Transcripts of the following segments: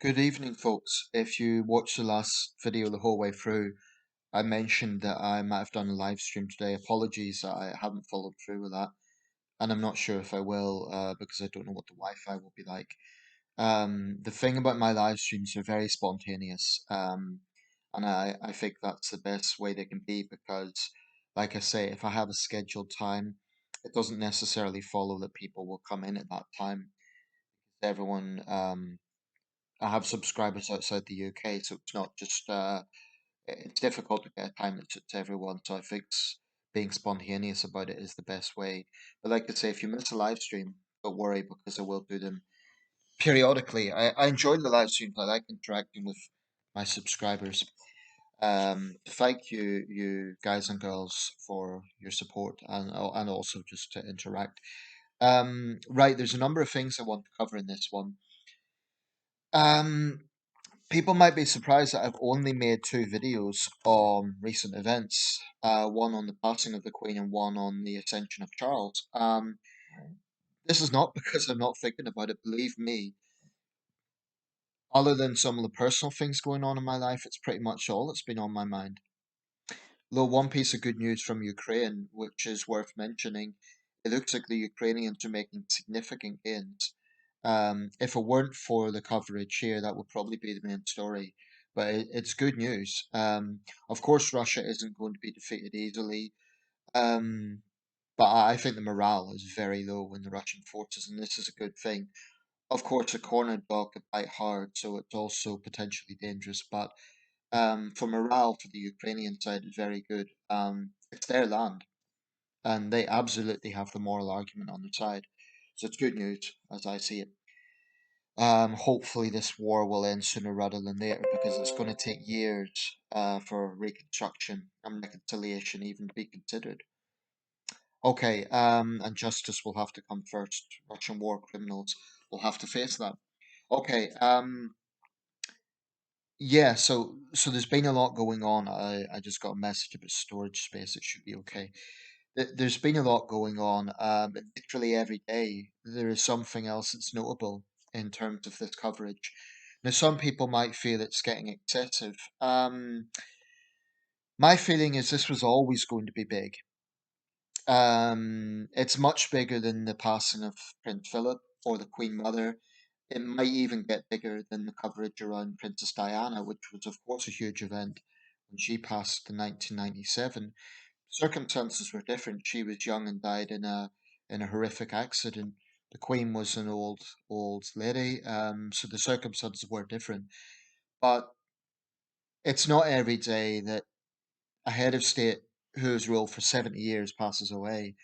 Good evening, folks. If you watched the last video the whole way through, I mentioned that I might have done a live stream today. Apologies that I haven't followed through with that, and I'm not sure if I will because I don't know what the Wi-Fi will be like. The thing about my live streams, they're very spontaneous, and I think that's the best way they can be because, like I say, if I have a scheduled time, it doesn't necessarily follow that people will come in at that time. Everyone I have subscribers outside the UK, so it's not just it's difficult to get a time that suits everyone. So I think being spontaneous about it is the best way. But like I say, if you miss a live stream, don't worry because I will do them periodically. I enjoy the live streams. I like interacting with my subscribers. Thank you guys and girls for your support and also just to interact. Right, there's a number of things I want to cover in this one. Um, People might be surprised that I've only made two videos on recent events, one on the passing of the Queen and one on the ascension of Charles. This is not because I'm not thinking about it, believe me. Other than some of the personal things going on in my life, it's pretty much all that's been on my mind. Though one piece of good news from Ukraine, which is worth mentioning, it looks like the Ukrainians are making significant gains. If it weren't for the coverage here, that would probably be the main story. But it's good news. Of course, Russia isn't going to be defeated easily. Um, but I think the morale is very low in the Russian forces, and this is a good thing. Of course, a cornered dog can bite hard, so it's also potentially dangerous. But for morale for the Ukrainian side is very good. It's their land, and they absolutely have the moral argument on their side. So it's good news, as I see it. Hopefully, this war will end sooner rather than later because it's going to take years for reconstruction and reconciliation even to be considered. Okay, and justice will have to come first. Russian war criminals will have to face that. Okay, yeah, so there's been a lot going on. I just got a message about storage space. It should be okay. There's been a lot going on. And literally every day there is something else that's notable in terms of this coverage. Now, some people might feel it's getting excessive. My feeling is this was always going to be big. It's much bigger than the passing of Prince Philip or the Queen Mother. It might even get bigger than the coverage around Princess Diana, which was, of course, a huge event when she passed in 1997. Circumstances were different. She was young and died in a horrific accident. The Queen was an old lady, so the circumstances were different. But it's not every day that a head of state who has ruled for 70 years passes away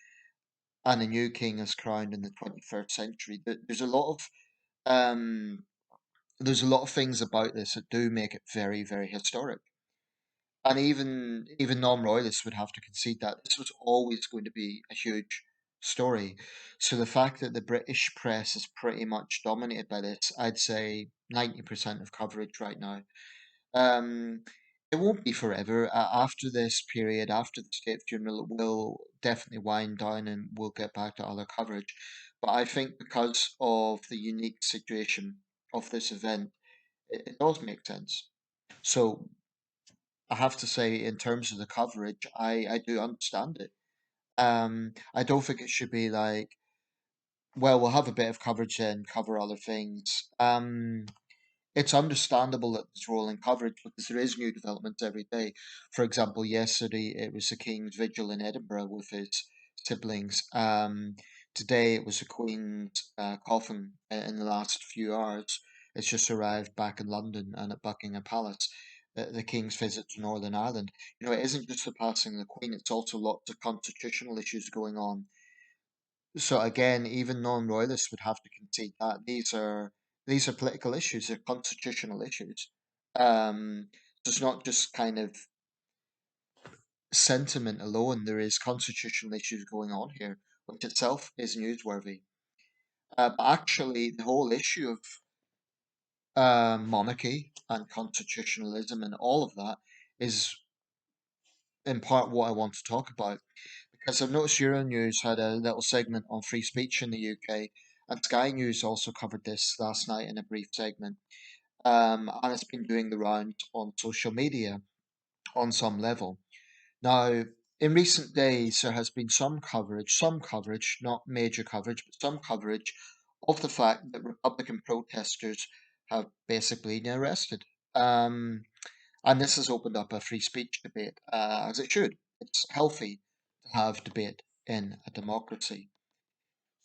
and a new king is crowned in the 21st century. Um, there's a lot of things about this that do make it very, very historic. And even non-royalists would have to concede that this was always going to be a huge story. So the fact that the British press is pretty much dominated by this, I'd say 90% of coverage right now. Um, it won't be forever. After this period, after the state funeral, it will definitely wind down and we'll get back to other coverage. But I think because of the unique situation of this event, it does make sense. So I have to say, in terms of the coverage, I do understand it. I don't think it should be like, well, we'll have a bit of coverage then, cover other things. It's understandable that there's rolling coverage because there is new developments every day. For example, yesterday it was the King's Vigil in Edinburgh with his siblings. Today it was the Queen's coffin in the last few hours. It's just arrived back in London and at Buckingham Palace. The King's visit to Northern Ireland. You know, it isn't just the passing of the Queen, it's also lots of constitutional issues going on. So again, even non-royalists would have to concede that these are political issues, they're constitutional issues. So it's not just kind of sentiment alone. There is constitutional issues going on here, which itself is newsworthy. But actually, the whole issue of monarchy and constitutionalism and all of that is in part what I want to talk about. Because I've noticed Euronews had a little segment on free speech in the UK, and Sky News also covered this last night in a brief segment. and it's been doing the rounds on social media on some level. Now, in recent days, there has been some coverage, not major coverage, but some coverage of the fact that Republican protesters have basically been arrested. Um, and this has opened up a free speech debate, as it should. It's healthy to have debate in a democracy.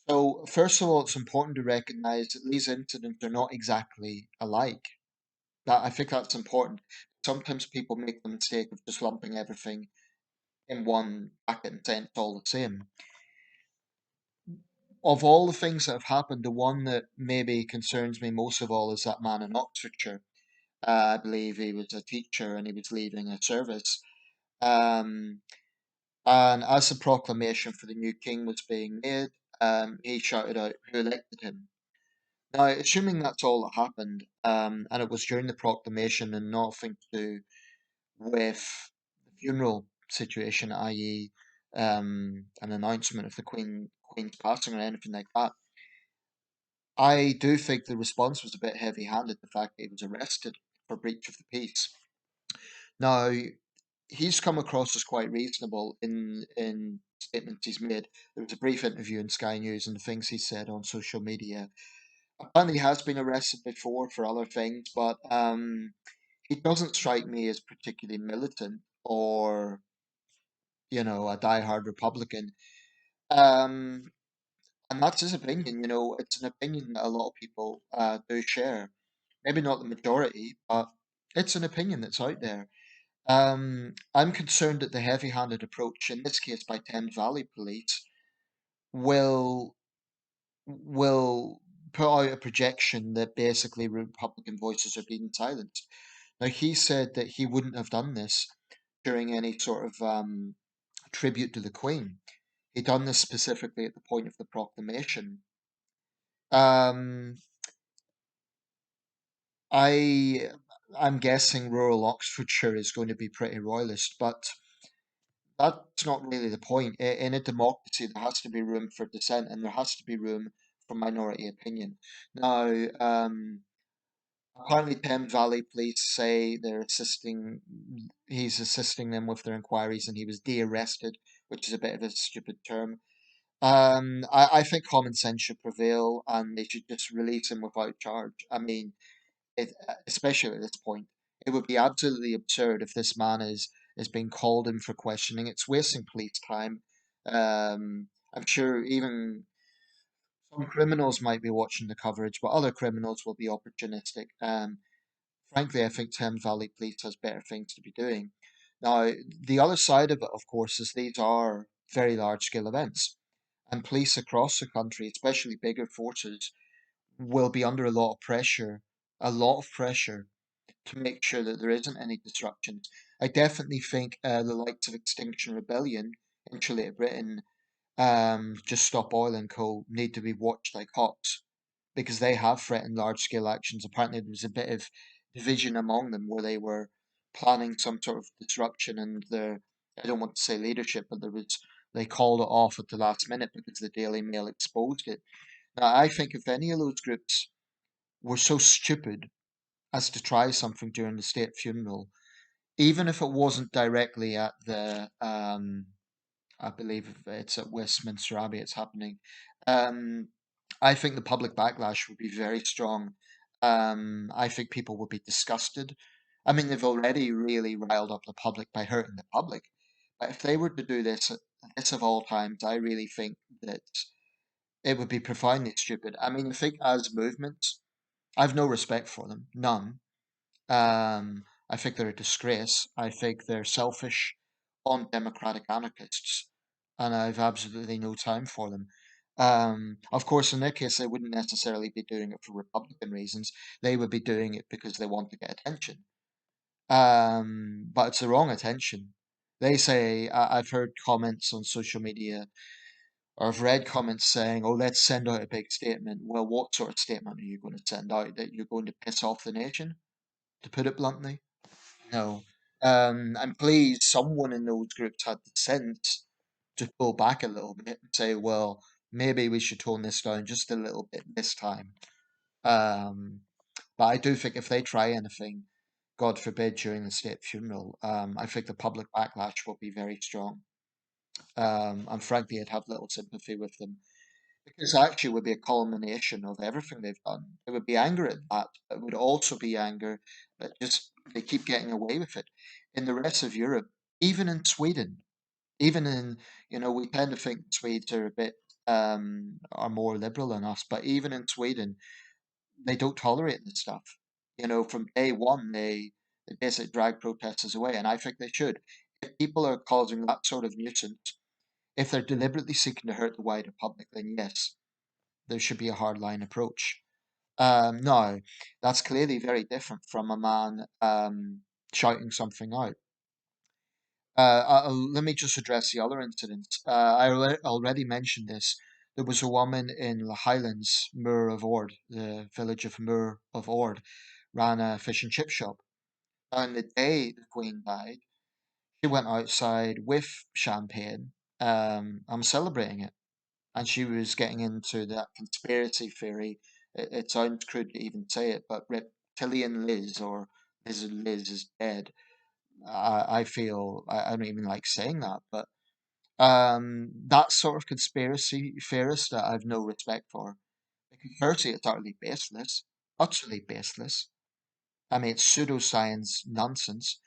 So, first of all, it's important to recognize that these incidents are not exactly alike. That I think that's important. Sometimes people make the mistake of just lumping everything in one bucket and saying it's all the same. Of all the things that have happened, the one that maybe concerns me most of all is that man in Oxfordshire. I believe he was a teacher and he was leaving a service. Um, and as the proclamation for the new king was being made, he shouted out who elected him. Now, assuming that's all that happened, and it was during the proclamation and nothing to do with the funeral situation, i.e., an announcement of the Queen's passing or anything like that, I do think the response was a bit heavy-handed. The fact that he was arrested for breach of the peace. Now, he's come across as quite reasonable in statements he's made. There was a brief interview in Sky News and the things he said on social media. Apparently, he has been arrested before for other things, but he doesn't strike me as particularly militant or a diehard Republican. Um, and that's his opinion. It's an opinion that a lot of people do share. Maybe not the majority, but it's an opinion that's out there. I'm concerned that the heavy-handed approach, in this case by Thames Valley Police, will will put out a projection that basically Republican voices are being silenced. Now, he said that he wouldn't have done this during any sort of tribute to the Queen. He done this specifically at the point of the proclamation. Um, I I'm guessing rural Oxfordshire is going to be pretty royalist, but that's not really the point. In a democracy, there has to be room for dissent, and there has to be room for minority opinion. Now, apparently, Thames Valley Police say he's assisting them with their inquiries, and he was de-arrested, which is a bit of a stupid term. I think common sense should prevail, and they should just release him without charge. I mean, especially at this point, it would be absolutely absurd if this man is being called in for questioning. It's wasting police time. I'm sure even some criminals might be watching the coverage, but other criminals will be opportunistic. Frankly, I think Thames Valley Police has better things to be doing. Now, the other side of it, of course, is these are very large scale events, and police across the country, especially bigger forces, will be under a lot of pressure to make sure that there isn't any disruptions. I definitely think the likes of Extinction Rebellion in Chile, Britain, just Stop Oil and Co. need to be watched like hawks because they have threatened large scale actions. Apparently, there was a bit of division among them where they were planning some sort of disruption, and I don't want to say leadership, but they called it off at the last minute because the Daily Mail exposed it. Now, I think if any of those groups were so stupid as to try something during the state funeral, even if it wasn't directly at I believe it's at Westminster Abbey it's happening. Um, I think the public backlash would be very strong. I think people would be disgusted. I mean, they've already really riled up the public by hurting the public. But if they were to do this at this of all times, I really think that it would be profoundly stupid. I mean, I think as movements, I've no respect for them, none. I think they're a disgrace. I think they're selfish, undemocratic anarchists, and I've absolutely no time for them. Of course, in their case, they wouldn't necessarily be doing it for Republican reasons. They would be doing it because they want to get attention. But it's the wrong attention. They say, I've heard comments on social media, or I've read comments saying, oh, let's send out a big statement. Well, what sort of statement are you going to send out? That you're going to piss off the nation, to put it bluntly? No. I'm pleased someone in those groups had the sense to pull back a little bit and say, well, maybe we should tone this down just a little bit this time. Um, But I do think if they try anything, God forbid, during the state funeral, I think the public backlash will be very strong. And frankly, I'd have little sympathy with them because actually it would be a culmination of everything they've done. It would be anger at that. It would also be anger that just they keep getting away with it. In the rest of Europe, even in Sweden, even in, we tend to think Swedes are a bit are more liberal than us, but even in Sweden, they don't tolerate this stuff. From day one, they basically drag protesters away, and I think they should. If people are causing that sort of nuisance, if they're deliberately seeking to hurt the wider public, then yes, there should be a hardline approach. No, that's clearly very different from a man shouting something out. Let me just address the other incidents. Already mentioned this. There was a woman in the Highlands, Moor of Ord, the village of Moor of Ord, ran a fish and chip shop. On the day the Queen died, she went outside with champagne. I'm celebrating it, and she was getting into that conspiracy theory. It sounds crude to even say it, but reptilian Liz or Liz is dead. I feel I don't even like saying that, but that sort of conspiracy theorist that I've no respect for. Because firstly, it's utterly baseless. I mean, it's pseudoscience nonsense.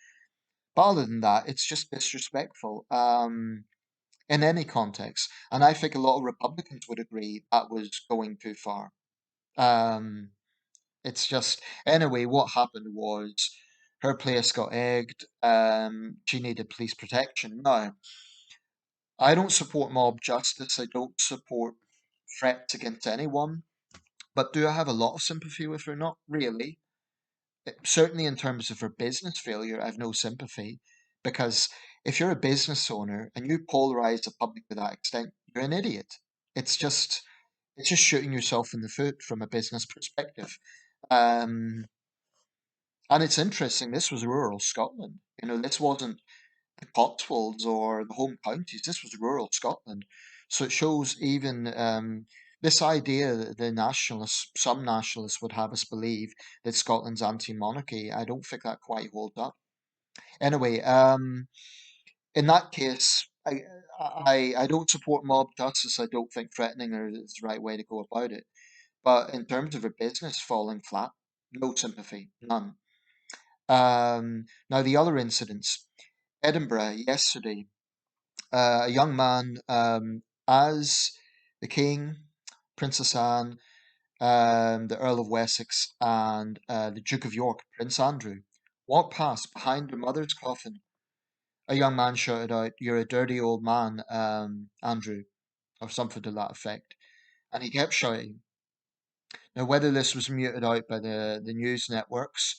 But other than that, it's just disrespectful in any context. And I think a lot of Republicans would agree that was going too far. Um, it's just, anyway, what happened was her place got egged. She needed police protection. Now, I don't support mob justice. I don't support threats against anyone. But do I have a lot of sympathy with her? Not really. Certainly, in terms of her business failure, I have no sympathy because if you're a business owner and you polarize the public to that extent, you're an idiot. It's just it's just shooting yourself in the foot from a business perspective. Um, and it's interesting. This was rural Scotland. This wasn't the Cotswolds or the home counties. This was rural Scotland. So it shows even this idea that some nationalists would have us believe that Scotland's anti-monarchy. I don't think that quite holds up. Anyway, in that case, I don't support mob justice. I don't think threatening her is the right way to go about it. But in terms of her business falling flat, no sympathy, none. Now the other incidents, Edinburgh yesterday. A young man as the King, Princess Anne, the Earl of Wessex, and the Duke of York, Prince Andrew, walked past behind their mother's coffin. A young man shouted out, "You're a dirty old man, Andrew," or something to that effect. And he kept shouting. Now, whether this was muted out by the news networks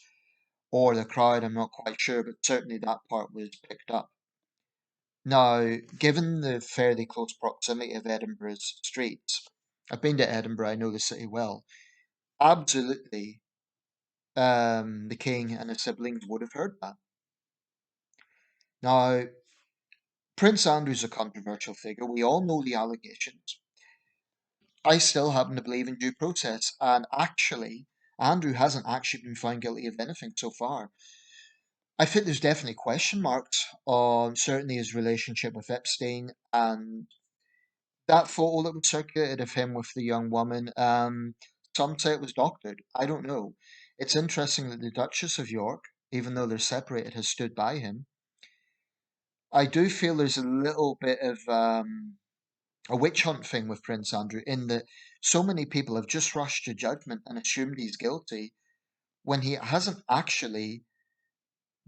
or the crowd, I'm not quite sure, but certainly that part was picked up. Now, given the fairly close proximity of Edinburgh's streets, I've been to Edinburgh, I know the city well. Absolutely, the king and his siblings would have heard that. Now, Prince Andrew's a controversial figure. We all know the allegations. I still happen to believe in due process, and actually, Andrew hasn't actually been found guilty of anything so far. I think there's definitely question marks on certainly his relationship with Epstein and that photo that was circulated of him with the young woman, some say it was doctored. I don't know. It's interesting that the Duchess of York, even though they're separated, has stood by him. I do feel there's a little bit of a witch hunt thing with Prince Andrew in that so many people have just rushed to judgment and assumed he's guilty when he hasn't actually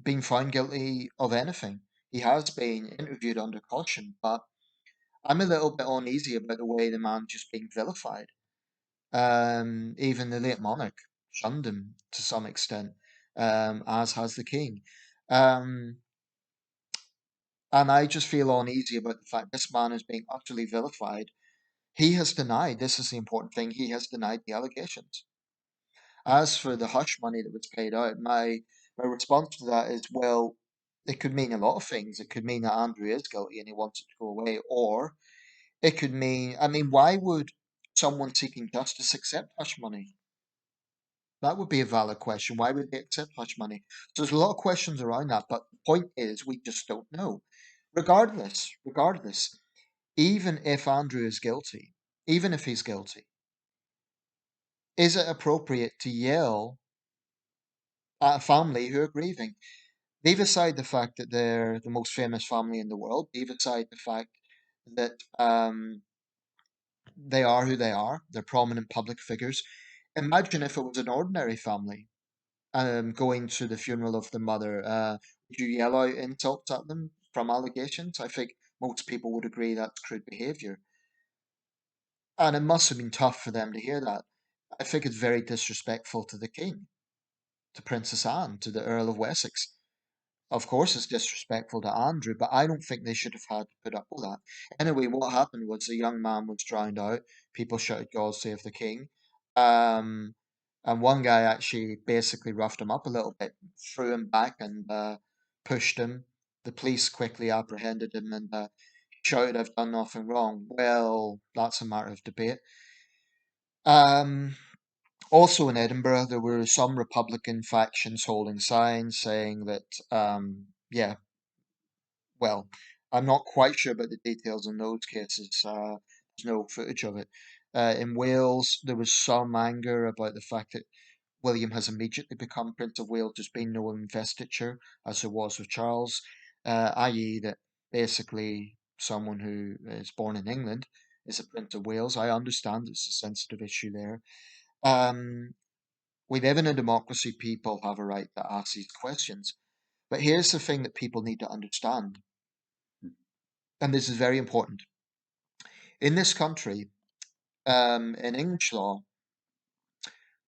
been found guilty of anything. He has been interviewed under caution, but I'm a little bit uneasy about the way the man's just being vilified. Even the late monarch shunned him to some extent, as has the king. Um, and I just feel uneasy about the fact this man is being utterly vilified. He has denied, this is the important thing, he has denied the allegations. As for the hush money that was paid out, my response to that is, well, it could mean a lot of things. It could mean that Andrew is guilty and he wants it to go away, or it could mean, I mean, why would someone seeking justice accept hush money? That would be a valid question. Why would they accept hush money? So there's a lot of questions around that, but the point is we just don't know. Regardless, even if Andrew is guilty, even if he's guilty, is it appropriate to yell at a family who are grieving? Leave aside the fact that they're the most famous family in the world. Leave aside the fact that they are who they are. They're prominent public figures. Imagine if it was an ordinary family going to the funeral of the mother. Would you yell out insults at them from allegations? I think most people would agree that's crude behaviour. And it must have been tough for them to hear that. I think it's very disrespectful to the king, to Princess Anne, to the Earl of Wessex. Of course, it's disrespectful to Andrew, but I don't think they should have had to put up with that. Anyway, what happened was the young man was drowned out. People shouted, "God save the king." Um, and one guy actually basically roughed him up a little bit, threw him back and pushed him. The police quickly apprehended him and shouted, "I've done nothing wrong." Well, that's a matter of debate. Um, Also in Edinburgh, there were some Republican factions holding signs saying that, yeah, well, I'm not quite sure about the details in those cases. There's no footage of it. In Wales, there was some anger about the fact that William has immediately become Prince of Wales. There's been no investiture, as there was with Charles, i.e., that basically someone who is born in England is a Prince of Wales. I understand it's a sensitive issue there. Um, we live in a democracy, people have a right to ask these questions. But here's the thing that people need to understand, and this is very important. In this country, in English law,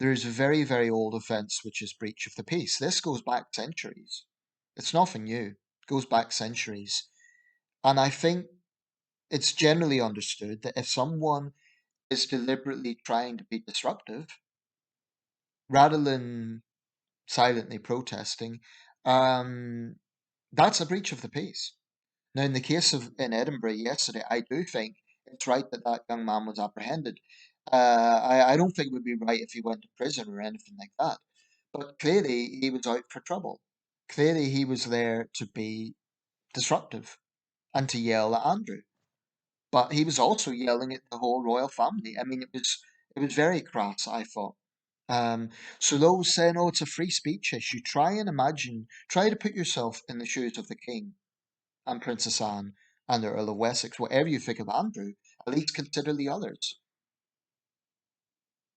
there is a very, very old offence which is breach of the peace. This goes back centuries. It's nothing new. It goes back centuries. And I think it's generally understood that if someone is deliberately trying to be disruptive, rather than silently protesting, um, that's a breach of the peace. Now, in the case of in Edinburgh yesterday, I do think it's right that that young man was apprehended. I don't think it would be right if he went to prison or anything like that. But clearly, he was out for trouble. Clearly, he was there to be disruptive and to yell at Andrew. But he was also yelling at the whole royal family. I mean, it was very crass, I thought. So those saying, "Oh, it's a free speech issue," try and imagine, try to put yourself in the shoes of the king and Princess Anne and the Earl of Wessex, whatever you think of Andrew, at least consider the others.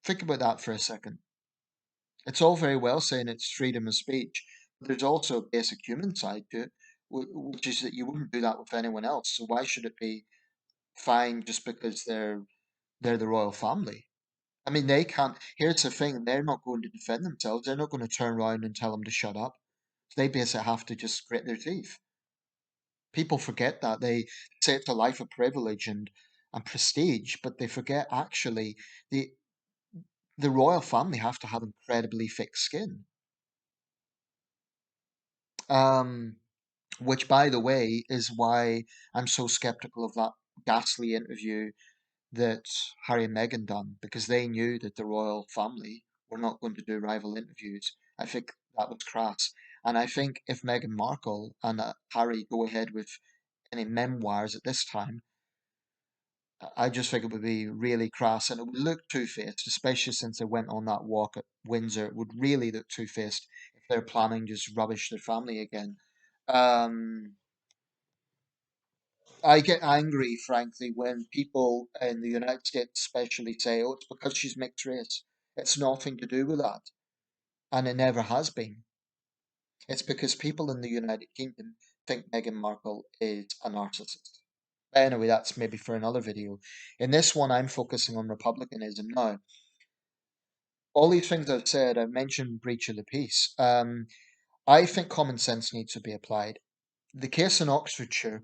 Think about that for a second. It's all very well saying it's freedom of speech, but there's also a basic human side to it, which is that you wouldn't do that with anyone else. So why should it be fine just because they're the royal family? I mean, they can't. Here's the thing: they're not going to defend themselves. They're not going to turn around and tell them to shut up. They basically have to just grit their teeth. People forget that. They say it's a life of privilege and prestige, but they forget actually the the royal family have to have incredibly thick skin. Um, which, by the way, is why I'm so skeptical of that ghastly interview that Harry and Meghan done, because they knew that the royal family were not going to do rival interviews. I think that was crass. And I think if Meghan Markle and Harry go ahead with any memoirs at this time, I just think it would be really crass and it would look two-faced, especially since they went on that walk at Windsor. It would really look two-faced if they're planning to just rubbish their family again. Um, I get angry, frankly, when people in the United States especially say, "Oh, it's because she's mixed race." It's nothing to do with that, and it never has been. It's because people in the United Kingdom think Meghan Markle is a narcissist. Anyway, that's maybe for another video. In this one, I'm focusing on republicanism now. All these things I've said, I've mentioned breach of the peace. I think common sense needs to be applied. The case in Oxfordshire,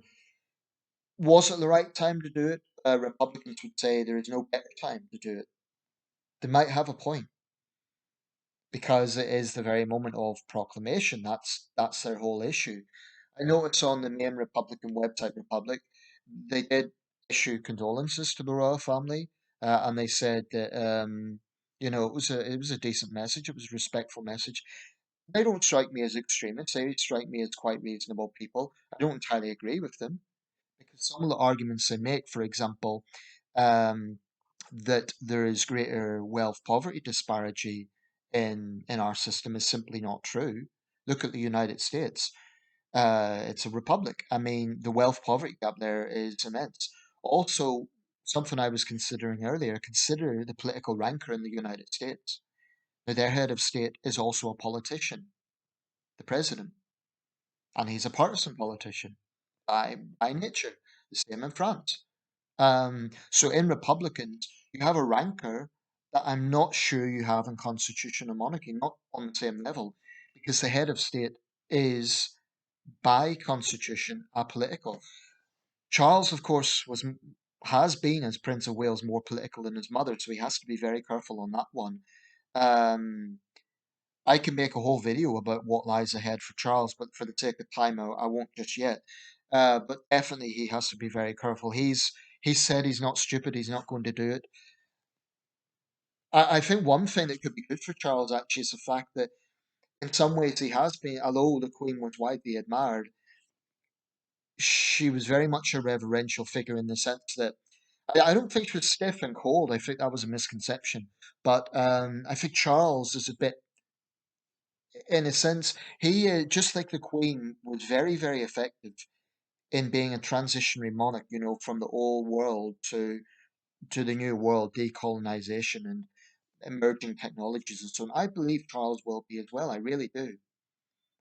was it the right time to do it? Republicans would say there is no better time to do it. They might have a point because it is the very moment of proclamation. That's their whole issue. I noticed on the main Republican website, Republic, they did issue condolences to the royal family, and they said that It was a decent message. It was a respectful message. They don't strike me as extremists. They strike me as quite reasonable people. I don't entirely agree with them because some of the arguments they make, for example, um, that there is greater wealth poverty disparity in our system is simply not true. Look at the United States. It's a republic. I mean, the wealth poverty gap there is immense. Also, something I was considering earlier, consider the political rancor in the United States. Now, their head of state is also a politician, the president, and he's a partisan politician by nature. The same in France. So in Republicans, you have a rancor that I'm not sure you have in constitution and monarchy, not on the same level, because the head of state is by constitution apolitical. Charles, of course, has been as Prince of Wales more political than his mother, so he has to be very careful on that one. Um, I can make a whole video about what lies ahead for Charles, but for the sake of time, I won't just yet. But definitely, he has to be very careful. He said he's not stupid. He's not going to do it. I think one thing that could be good for Charles actually is the fact that in some ways he has been, although the Queen was widely admired, she was very much a reverential figure in the sense that I don't think she was stiff and cold. I think that was a misconception. But I think Charles is a bit, in a sense, he just like the Queen was very, very effective in being a transitionary monarch. From the old world to the new world, decolonization and emerging technologies and so on. I believe Charles will be as well. I really do.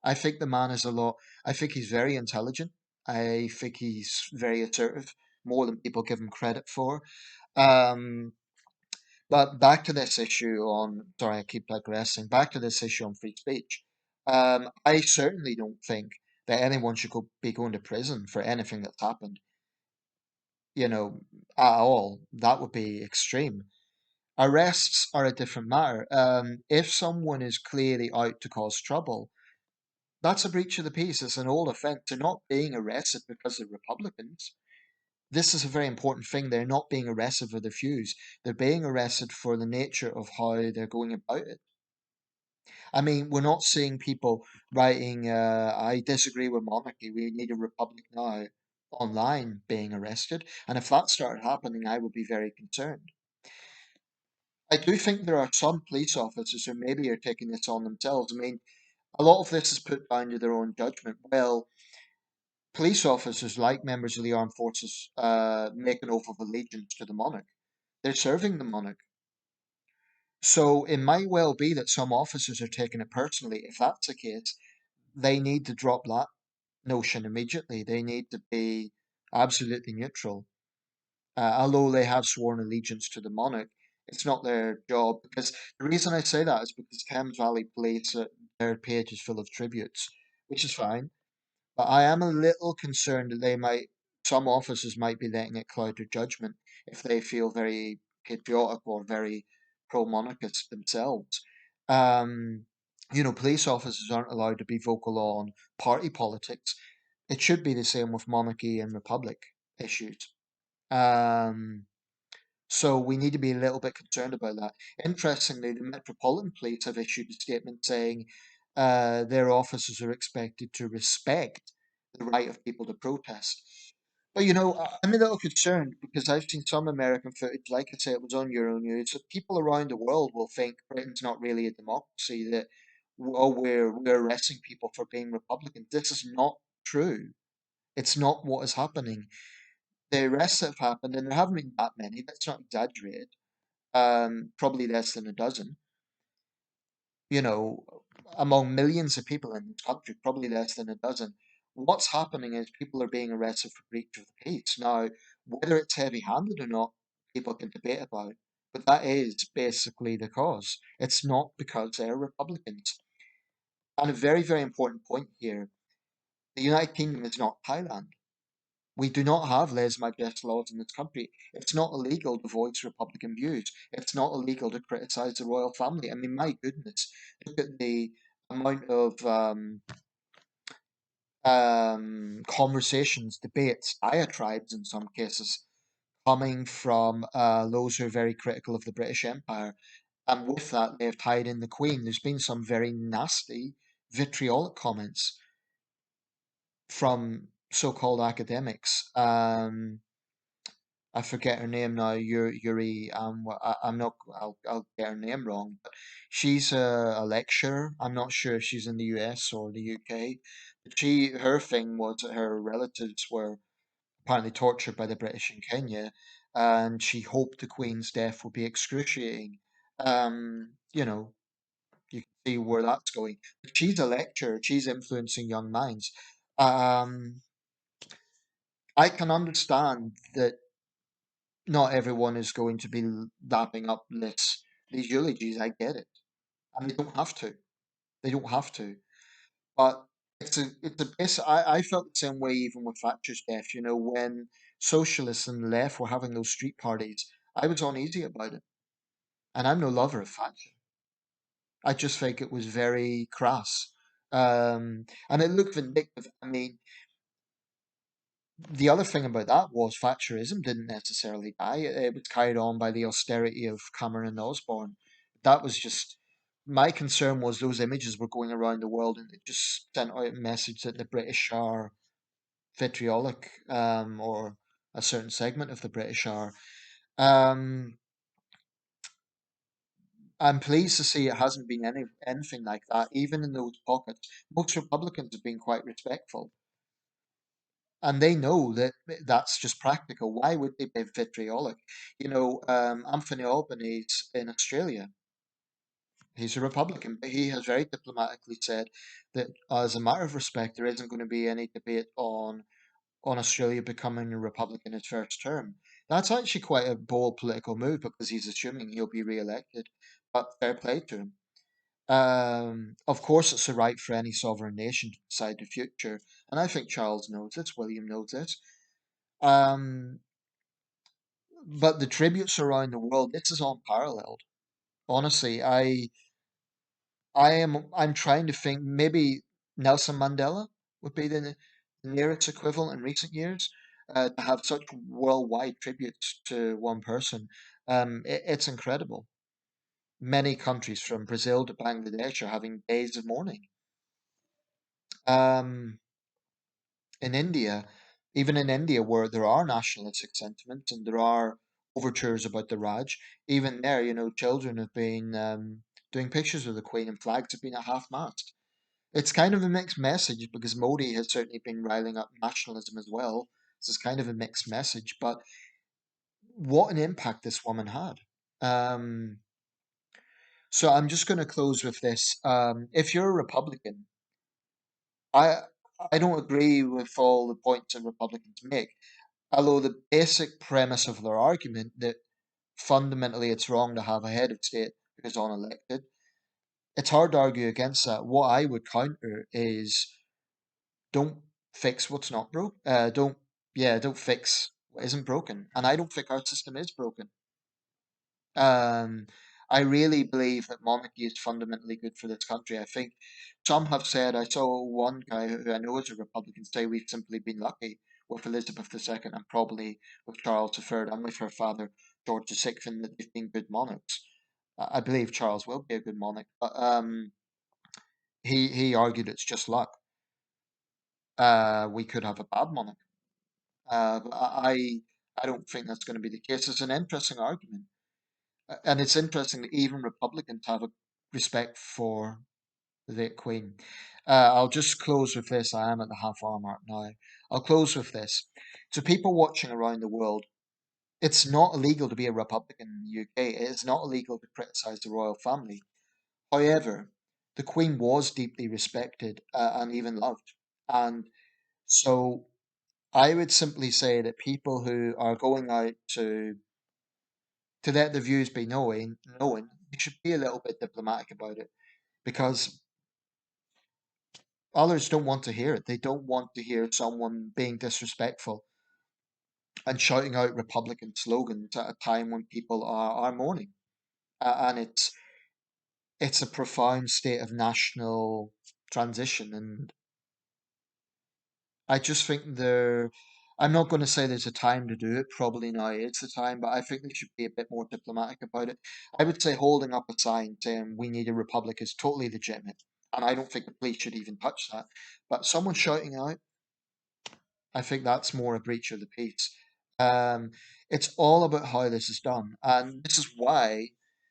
I think the man is a lot. I think he's very intelligent. I think he's very assertive, more than people give him credit for. Um, but back to this issue on, sorry, I keep digressing. Back to this issue on free speech. I certainly don't think that anyone should be going to prison for anything that's happened, you know, at all. That would be extreme. Arrests are a different matter. If someone is clearly out to cause trouble, that's a breach of the peace. It's an old offence. They're not being arrested because they're Republicans. This is a very important thing. They're not being arrested for their views. They're being arrested for the nature of how they're going about it. I mean, we're not seeing people writing, I disagree with monarchy, we need a republic now, online being arrested. And if that started happening, I would be very concerned. I do think there are some police officers who maybe are taking this on themselves. I mean, a lot of this is put down to their own judgment. Well, police officers, like members of the armed forces, make an oath of allegiance to the monarch. They're serving the monarch. So it might well be that some officers are taking it personally. If that's the case, they need to drop that notion immediately. They need to be absolutely neutral. Although they have sworn allegiance to the monarch, it's not their job. Because the reason I say that is because Thames Valley Police, their page is full of tributes, which is fine. But I am a little concerned that some officers might be letting it cloud their judgment if they feel very patriotic or very pro-monarchist themselves. Um, Police officers aren't allowed to be vocal on party politics. It should be the same with monarchy and republic issues. Um, so we need to be a little bit concerned about that. Interestingly, the Metropolitan Police have issued a statement saying their officers are expected to respect the right of people to protest. But I'm a little concerned because I've seen some American footage, like I say, it was on Euronews, that people around the world will think Britain's not really a democracy, that we're arresting people for being Republicans. This is not true. It's not what is happening. The arrests that have happened, and there haven't been that many, let's not exaggerate, probably less than a dozen, you know, among millions of people in this country, probably less than a dozen. What's happening is people are being arrested for breach of the peace. Now, whether it's heavy handed or not, people can debate about, but that is basically the cause. It's not because they're Republicans. And a very, very important point here, the United Kingdom is not Thailand. We do not have lese majeste laws in this country. It's not illegal to voice Republican views. It's not illegal to criticize the royal family. I mean, my goodness, look at the amount of conversations, debates, diatribes in some cases coming from those who are very critical of the British Empire. And with that, they've tied in the Queen. There's been some very nasty, vitriolic comments from so-called academics. I forget her name now. Yuri. I'm not. I'll get her name wrong. But she's a lecturer. I'm not sure if she's in the US or the UK. But her thing was that her relatives were apparently tortured by the British in Kenya, and she hoped the Queen's death would be excruciating. You know, you can see where that's going. But she's a lecturer. She's influencing young minds. Um, I can understand that not everyone is going to be lapping up these eulogies. I get it, and they don't have to. They don't have to. But I felt the same way even with Thatcher's death. You know, when socialists and the left were having those street parties, I was uneasy about it, and I'm no lover of Thatcher. I just think it was very crass, and it looked vindictive. I mean, the other thing about that was Thatcherism didn't necessarily die. It was carried on by the austerity of Cameron and Osborne. That was just my concern was those images were going around the world and it just sent out a message that the British are vitriolic, or a certain segment of the British are. Um, I'm pleased to see it hasn't been anything like that, even in those pockets. Most Republicans have been quite respectful. And they know that that's just practical. Why would they be vitriolic? You know, Anthony Albanese in Australia, he's a Republican, but he has very diplomatically said that as a matter of respect, there isn't going to be any debate on Australia becoming a Republican in his first term. That's actually quite a bold political move because he's assuming he'll be re-elected. But fair play to him. Of course, it's the right for any sovereign nation to decide the future, and I think Charles knows this. William knows this. Um, but the tributes around the world, this is unparalleled. Honestly, I'm trying to think maybe Nelson Mandela would be the nearest equivalent in recent years, to have such worldwide tributes to one person. It's incredible. Many countries from Brazil to Bangladesh are having days of mourning. Um, in India, even in India, where there are nationalistic sentiments and there are overtures about the Raj, even there, you know, children have been doing pictures of the Queen and flags have been at half mast. It's kind of a mixed message because Modi has certainly been riling up nationalism as well. So it's kind of a mixed message, but what an impact this woman had. Um, so I'm just going to close with this. If you're a Republican, I I don't agree with all the points that Republicans make. Although the basic premise of their argument that fundamentally it's wrong to have a head of state because unelected, it's hard to argue against that. What I would counter is don't fix what's not broke. Don't fix what isn't broken. And I don't think our system is broken. Um, I really believe that monarchy is fundamentally good for this country. I think some have said, I saw one guy who I know is a Republican say we've simply been lucky with Elizabeth II and probably with Charles III and with her father, George VI, and that they've been good monarchs. I believe Charles will be a good monarch, but he argued it's just luck. We could have a bad monarch. But I don't think that's going to be the case. It's an interesting argument. And it's interesting that even Republicans have a respect for the Queen. I'll just close with this. I am at the half hour mark now. I'll close with this. To people watching around the world, it's not illegal to be a Republican in the UK. It is not illegal to criticise the royal family. However, the Queen was deeply respected, and even loved. And so I would simply say that people who are going out to let their views be known, they should be a little bit diplomatic about it because others don't want to hear it. They don't want to hear someone being disrespectful and shouting out Republican slogans at a time when people are mourning. And it's a profound state of national transition. And I just think I'm not going to say there's a time to do it. Probably now is the time, but I think they should be a bit more diplomatic about it. I would say holding up a sign saying we need a republic is totally legitimate, and I don't think the police should even touch that. But someone shouting out, I think that's more a breach of the peace. Um, it's all about how this is done, and this is why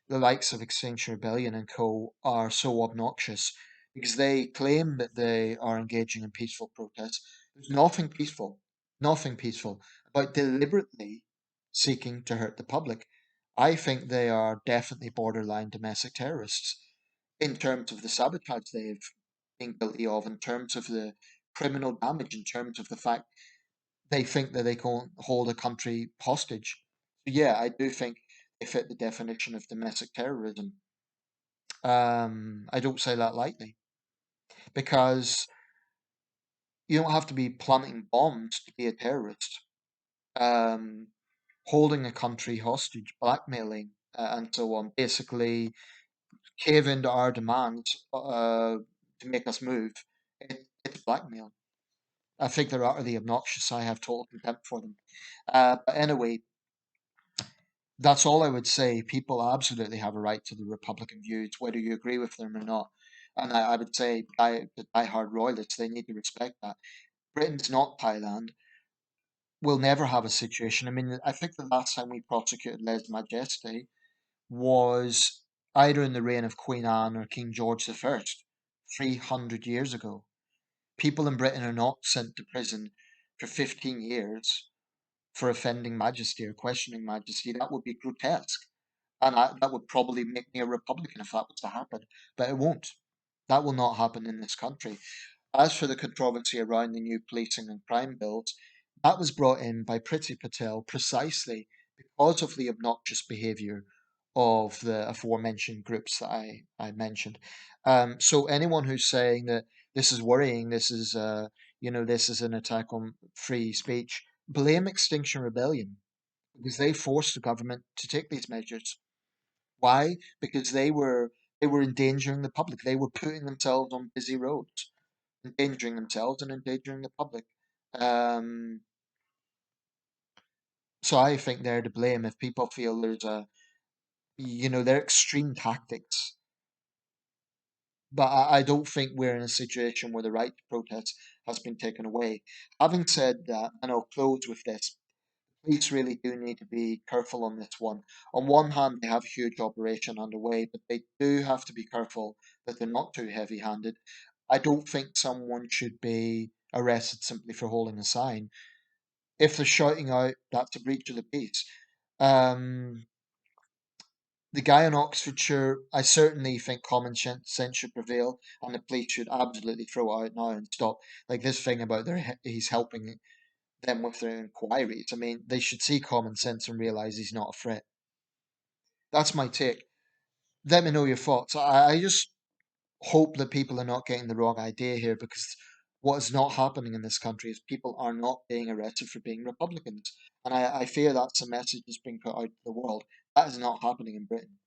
the likes of Extinction Rebellion and co are so obnoxious because they claim that they are engaging in peaceful protests. There's nothing peaceful about deliberately seeking to hurt the public. I think they are definitely borderline domestic terrorists in terms of the sabotage they've been guilty of, in terms of the criminal damage, in terms of the fact they think that they can hold a country hostage. So yeah, I do think they fit the definition of domestic terrorism. I don't say that lightly because you don't have to be planting bombs to be a terrorist. Um, Holding a country hostage, blackmailing, and so on, basically cave into our demands to make us move. It's blackmail. I think they're utterly obnoxious. I have total contempt for them. But anyway, that's all I would say. People absolutely have a right to the Republican views, whether you agree with them or not. And I would say the die-hard royalists, they need to respect that. Britain's not Thailand. We'll never have a situation. I mean, I think the last time we prosecuted lese majeste was either in the reign of Queen Anne or King George I, 300 years ago. People in Britain are not sent to prison for 15 years for offending majesty or questioning majesty. That would be grotesque. And that would probably make me a Republican if that was to happen. But it won't. That will not happen in this country. As for the controversy around the new policing and crime bills, that was brought in by Priti Patel precisely because of the obnoxious behaviour of the aforementioned groups that I mentioned. So anyone who's saying that this is worrying, this is an attack on free speech, blame Extinction Rebellion because they forced the government to take these measures. Why? Because they were endangering the public. They were putting themselves on busy roads, endangering themselves and endangering the public. Um, so I think they're to blame if people feel their extreme tactics. But I don't think we're in a situation where the right to protest has been taken away. Having said that, and I'll close with this, police really do need to be careful on this one. On one hand, they have a huge operation underway, but they do have to be careful that they're not too heavy handed. I don't think someone should be arrested simply for holding a sign. If they're shouting out, that's a breach of the peace. Um, the guy in Oxfordshire, I certainly think common sense should prevail, and the police should absolutely throw it out now and stop. Like this thing about he's helping them with their inquiries. I mean, they should see common sense and realize he's not a threat. That's my take. Let me know your thoughts. I just hope that people are not getting the wrong idea here because what is not happening in this country is people are not being arrested for being Republicans. And I fear that's a message that's being put out to the world. That is not happening in Britain.